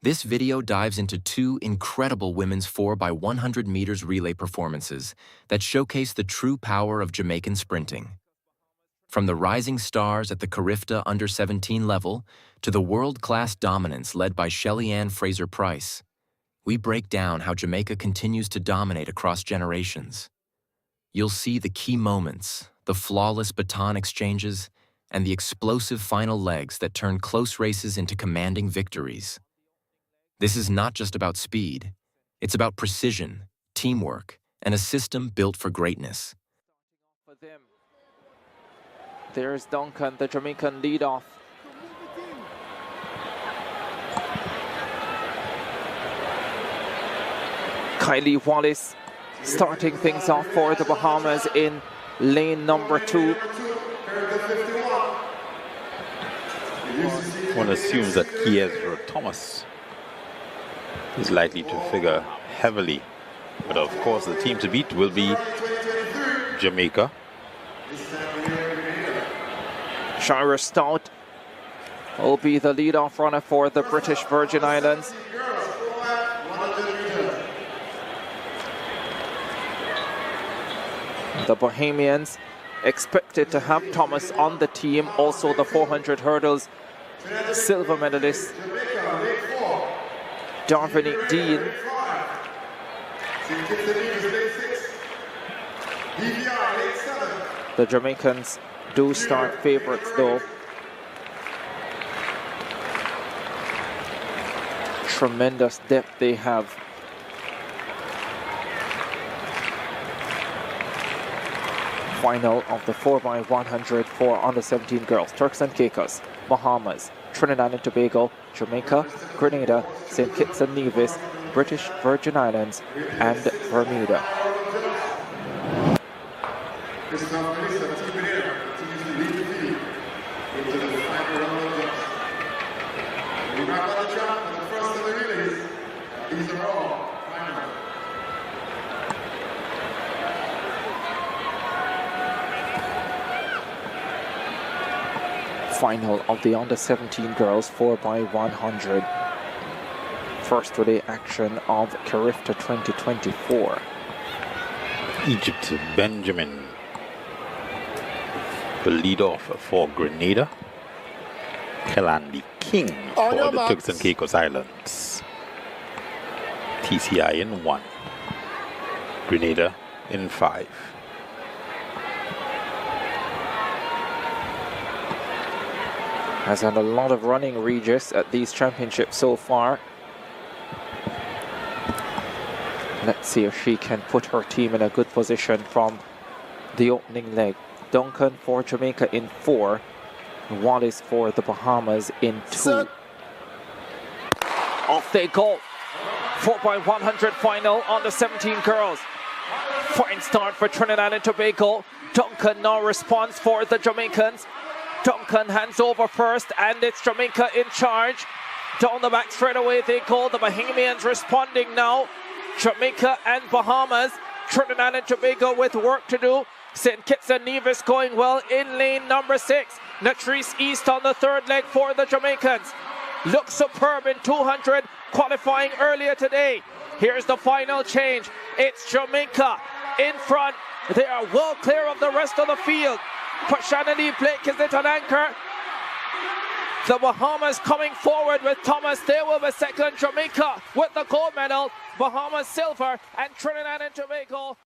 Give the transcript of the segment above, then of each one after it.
This video dives into two incredible women's 4x100 meters relay performances that showcase the true power of Jamaican sprinting. From the rising stars at the CARIFTA Under-17 level to the world-class dominance led by Shelly-Ann Fraser-Pryce, we break down how Jamaica continues to dominate across generations. You'll see the key moments, the flawless baton exchanges, and the explosive final legs that turn close races into commanding victories. This is not just about speed. It's about precision, teamwork, and a system built for greatness. For them. There's Duncan, the Jamaican leadoff. Kylie Wallace starting things off for the Bahamas in lane number 2. One assumes that Kiesra Thomas is likely to figure heavily, but of course the team to beat will be Jamaica. Shira Stout will be the lead-off runner for the British Virgin Islands. The Bahamians expected to have Thomas on the team, also the 400 hurdles silver medalist Dominic Dean. The Jamaicans do start favourites though. Tremendous depth they have. Final of the 4x100 for under-17 girls. Turks and Caicos, Bahamas, Trinidad and Tobago, Jamaica, Grenada, St. Kitts and Nevis, British Virgin Islands, and Bermuda. Final of the under-17 girls 4x100. First relay action of CARIFTA 2024. Egypt Benjamin will lead off for Grenada. Kelandi King for the Turks and Caicos Islands. TCI in 1. Grenada in 5. Has had a lot of running, Regis, at these championships so far. Let's see if she can put her team in a good position from the opening leg. Duncan for Jamaica in 4. Wallace for the Bahamas in 2. Off they go. 4x100 final on the 17 girls. Fine start for Trinidad and Tobago. Duncan no response for the Jamaicans. Duncan hands over first, and it's Jamaica in charge. Down the back straight away they go. The Bahamians responding now. Jamaica and Bahamas. Trinidad and Tobago with work to do. St. Kitts and Nevis going well in lane number 6. Natrice East on the third leg for the Jamaicans. Looks superb in 200, qualifying earlier today. Here's the final change. It's Jamaica in front. They are well clear of the rest of the field. Pashana Lee Blake is it an anchor. The Bahamas coming forward with Thomas. They will be second. Jamaica with the gold medal. Bahamas silver and Trinidad and Tobago.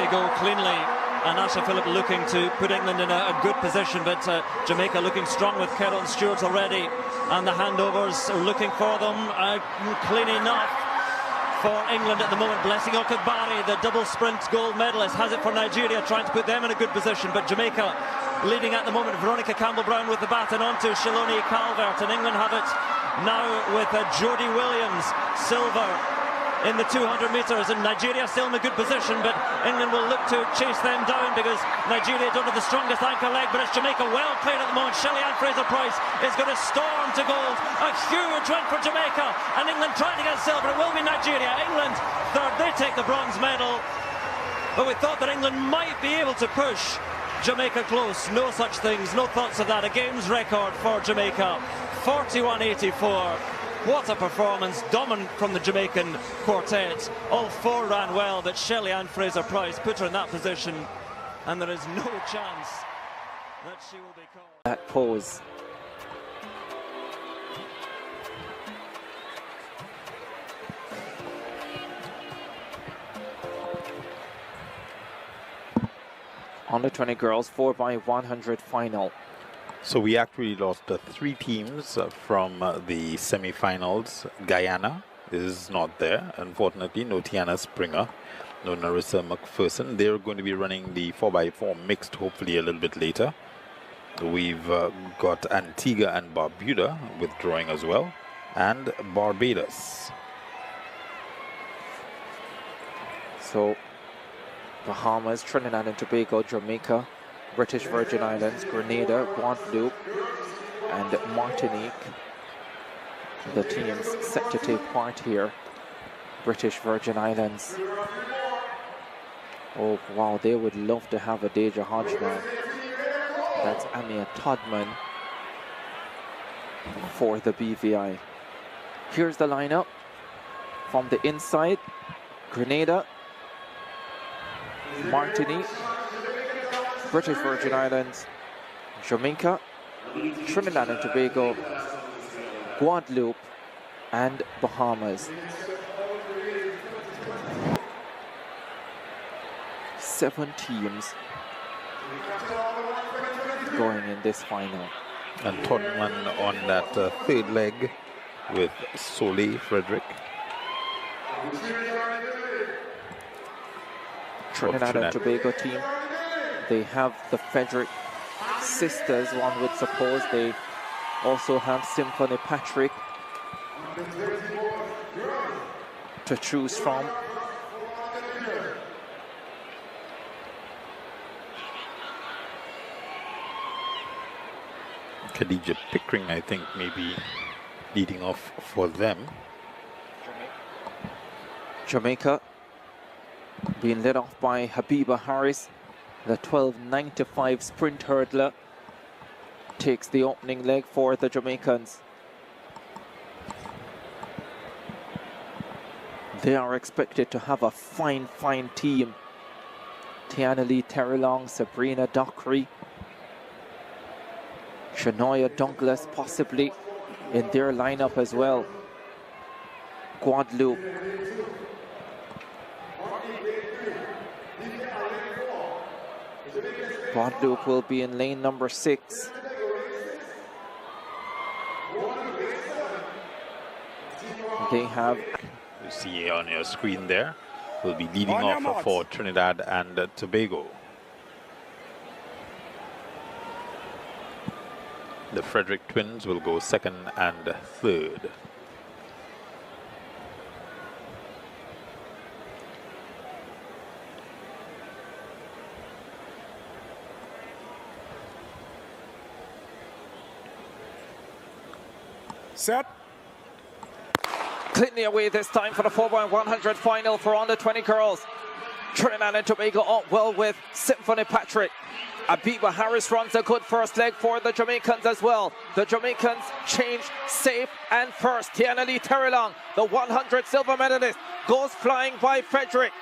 Tobago cleanly. And Asha Phillip looking to put England in a good position, but Jamaica looking strong with Carol and Stewart already. And the handovers are looking for them clean enough for England at the moment. Blessing Okadbari, the double sprint gold medalist, has it for Nigeria, trying to put them in a good position. But Jamaica leading at the moment. Veronica Campbell-Brown with the baton onto Shiloni Calvert, and England have it now with Jodie Williams, silver in the 200 metres, and Nigeria still in a good position, but England will look to chase them down because Nigeria don't have the strongest anchor leg, but it's Jamaica well cleared at the moment. Shelly-Ann Fraser-Pryce is going to storm to gold. A huge win for Jamaica, and England trying to get silver. It will be Nigeria. England third, they take the bronze medal, but we thought that England might be able to push Jamaica close. No such things, no thoughts of that. A games record for Jamaica, 41.84. What a performance, dominant from the Jamaican quartet. All four ran well, but Shelly-Ann Fraser-Pryce put her in that position, and there is no chance that she will be called. That pose. Under 20 girls 4x100 final. So we actually lost 3 teams from the semi-finals. Guyana is not there, unfortunately. No Tiana Springer, no Narissa McPherson. They're going to be running the 4x4 mixed, hopefully a little bit later. We've got Antigua and Barbuda withdrawing as well, and Barbados. So Bahamas, Trinidad and Tobago, Jamaica, British Virgin Islands, Grenada, Guadeloupe, and Martinique. The teams set to take part here. British Virgin Islands. Oh wow, they would love to have a Deja Hodge now. That's Amia Todman for the BVI. Here's the lineup from the inside. Grenada, Martinique, British Virgin Islands, Jamaica, Trinidad and Tobago, Guadeloupe, and Bahamas. 7 teams going in this final. And Todman on that third leg with Soleil Frederick. Trinidad and Tobago team, they have the Frederick sisters, one would suppose. They also have Symphony Patrick to choose from. Khadija Pickering, I think, maybe leading off for them. Jamaica being led off by Habiba Harris, the 12.95 sprint hurdler, takes the opening leg for the Jamaicans. They are expected to have a fine team. Tiana Lee Terrelong, Sabrina Dockery, Shania Douglas possibly in their lineup as well. Guadeloupe. Guadeloupe will be in lane number 6. They have... You see on your screen there, will be leading off for Trinidad and Tobago. The Frederick twins will go second and third. Set. Cleanly away this time for the 4x100 final for under 20 girls. Trinidad and Tobago up well with Symphony Patrick. Abiba Harris runs a good first leg for the Jamaicans as well. The Jamaicans change safe and first. Tiana Lee Terrelong, the 100 silver medalist, goes flying by Frederick.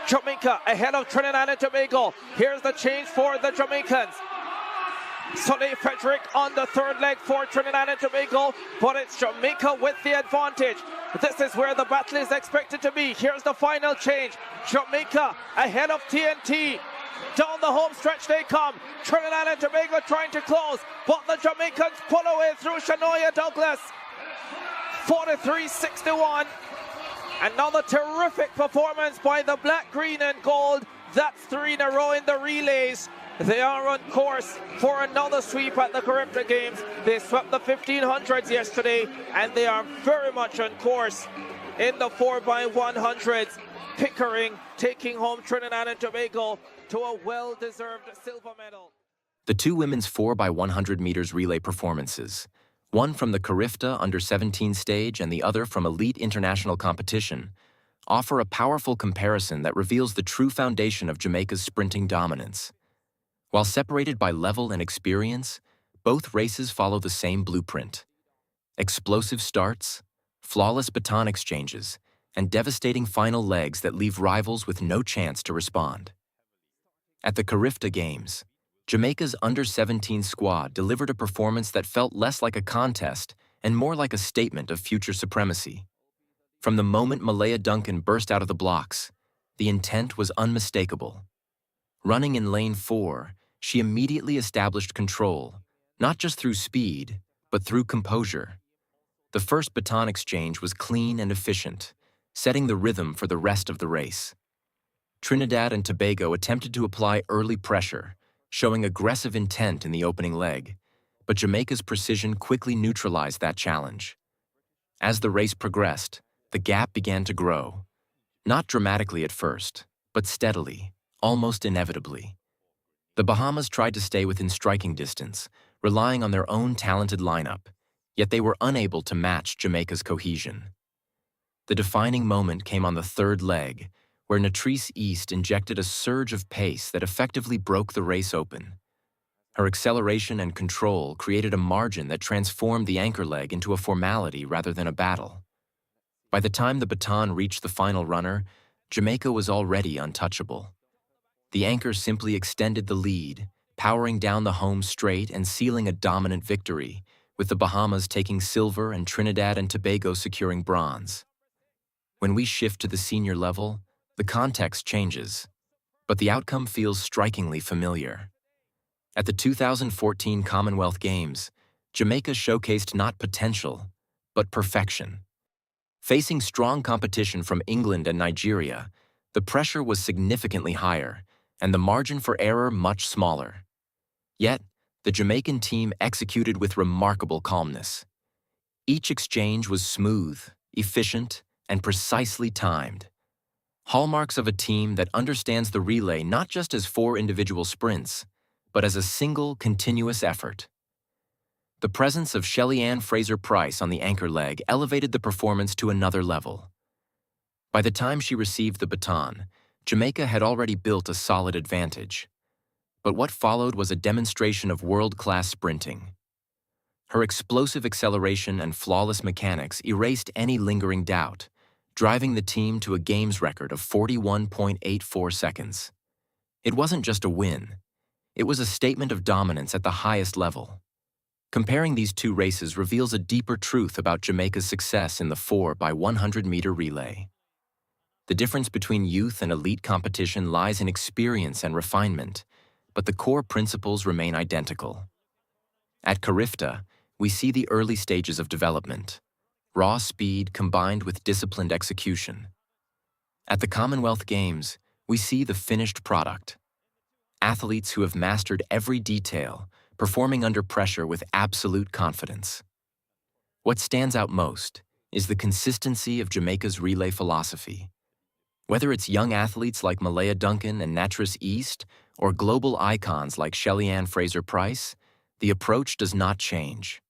Jamaica ahead of Trinidad and Tobago. Here's the change for the Jamaicans. Soleil Frederick on the third leg for Trinidad and Tobago, but it's Jamaica with the advantage. This is where the battle is expected to be. Here's the final change. Jamaica ahead of TNT. Down the home stretch they come. Trinidad and Tobago trying to close, but the Jamaicans pull away through Shania Douglas. 43-61. Another terrific performance by the black, green and gold. That's 3 in a row in the relays. They are on course for another sweep at the CARIFTA Games. They swept the 1500s yesterday, and they are very much on course in the 4x100s. Pickering taking home Trinidad and Tobago to a well-deserved silver medal. The two women's 4x100 meters relay performances, one from the CARIFTA Under-17 stage and the other from elite international competition, offer a powerful comparison that reveals the true foundation of Jamaica's sprinting dominance. While separated by level and experience, both races follow the same blueprint: explosive starts, flawless baton exchanges, and devastating final legs that leave rivals with no chance to respond. At the CARIFTA Games, Jamaica's Under-17 squad delivered a performance that felt less like a contest and more like a statement of future supremacy. From the moment Malaya Duncan burst out of the blocks, the intent was unmistakable. Running in lane 4, she immediately established control, not just through speed, but through composure. The first baton exchange was clean and efficient, setting the rhythm for the rest of the race. Trinidad and Tobago attempted to apply early pressure, showing aggressive intent in the opening leg, but Jamaica's precision quickly neutralized that challenge. As the race progressed, the gap began to grow, not dramatically at first, but steadily, almost inevitably. The Bahamas tried to stay within striking distance, relying on their own talented lineup, yet they were unable to match Jamaica's cohesion. The defining moment came on the third leg, where Neutralized East injected a surge of pace that effectively broke the race open. Her acceleration and control created a margin that transformed the anchor leg into a formality rather than a battle. By the time the baton reached the final runner, Jamaica was already untouchable. The anchor simply extended the lead, powering down the home straight and sealing a dominant victory, with the Bahamas taking silver and Trinidad and Tobago securing bronze. When we shift to the senior level, the context changes, but the outcome feels strikingly familiar. At the 2014 Commonwealth Games, Jamaica showcased not potential, but perfection. Facing strong competition from England and Nigeria, the pressure was significantly higher, and the margin for error much smaller. Yet, the Jamaican team executed with remarkable calmness. Each exchange was smooth, efficient, and precisely timed. Hallmarks of a team that understands the relay not just as 4 individual sprints, but as a single, continuous effort. The presence of Shelly-Ann Fraser-Pryce on the anchor leg elevated the performance to another level. By the time she received the baton, Jamaica had already built a solid advantage. But what followed was a demonstration of world-class sprinting. Her explosive acceleration and flawless mechanics erased any lingering doubt, driving the team to a games record of 41.84 seconds. It wasn't just a win. It was a statement of dominance at the highest level. Comparing these two races reveals a deeper truth about Jamaica's success in the 4x100-meter relay. The difference between youth and elite competition lies in experience and refinement, but the core principles remain identical. At CARIFTA, we see the early stages of development: raw speed combined with disciplined execution. At the Commonwealth Games, we see the finished product: athletes who have mastered every detail, performing under pressure with absolute confidence. What stands out most is the consistency of Jamaica's relay philosophy. Whether it's young athletes like Malaya Duncan and Neutralized East, or global icons like Shelly-Ann Fraser-Pryce, the approach does not change.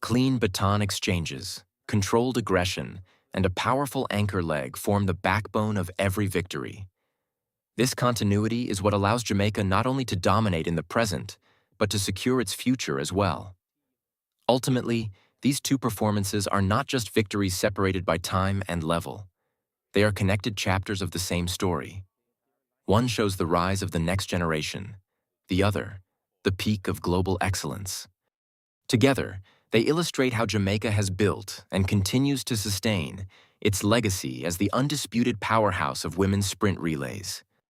Clean baton exchanges, controlled aggression, and a powerful anchor leg form the backbone of every victory. This continuity is what allows Jamaica not only to dominate in the present, but to secure its future as well. Ultimately, these two performances are not just victories separated by time and level. They are connected chapters of the same story. One shows the rise of the next generation, the other, the peak of global excellence. Together, They illustrate how Jamaica has built and continues to sustain its legacy as the undisputed powerhouse of women's sprint relays.